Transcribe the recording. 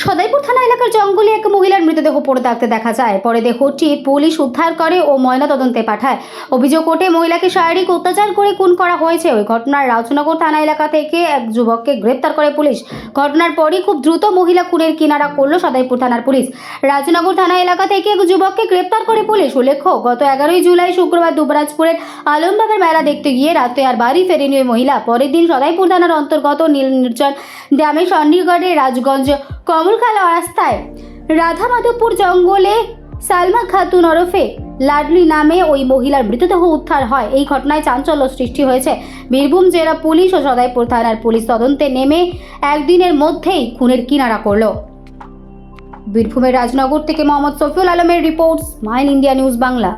সদাইপুর থানা এলাকার জঙ্গলে এক মহিলার মৃতদেহ পড়ে থাকতে দেখা যায়। পরে দেহটি পুলিশ উদ্ধার করে ও ময়নাতদন্তে পাঠায়। অভিযোগ ওঠে মহিলাকে শারীরিক অত্যাচার করে খুন করা হয়েছে। ওই ঘটনার রাজনগর থানা এলাকা থেকে এক যুবককে গ্রেপ্তার করে পুলিশ। ঘটনার পরই খুব দ্রুত মহিলা খুনের কিনারা করল সদাইপুর থানার পুলিশ। রাজনগর থানা এলাকা থেকে এক যুবককে গ্রেপ্তার করে পুলিশ। উল্লেখ্য, গত 11 জুলাই শুক্রবার দুবরাজপুরের আলমবাগের মেলা দেখতে গিয়ে রাতে আর বাড়ি ফেরেনি ওই মহিলা। পরের দিন সদাইপুর থানার অন্তর্গত নীলনির্জন গ্রামের চণ্ডীগড়ে রাজগঞ্জ কমলখালা রাস্তায় রাধামাধবপুর জঙ্গলে সালমা খাতুন ওরফে লাডলি নামে ওই মহিলার মৃতদেহ উদ্ধার হয়। এই ঘটনায় চাঞ্চল্য সৃষ্টি হয়েছে। বীরভূম জেলা পুলিশ ও সদাইপুর থানার পুলিশ তদন্তে নেমে একদিনের মধ্যেই খুনের কিনারা করল। বীরভূমের রাজনগর থেকে মোহাম্মদ শফিউল আলমের report, smile India news Bangla.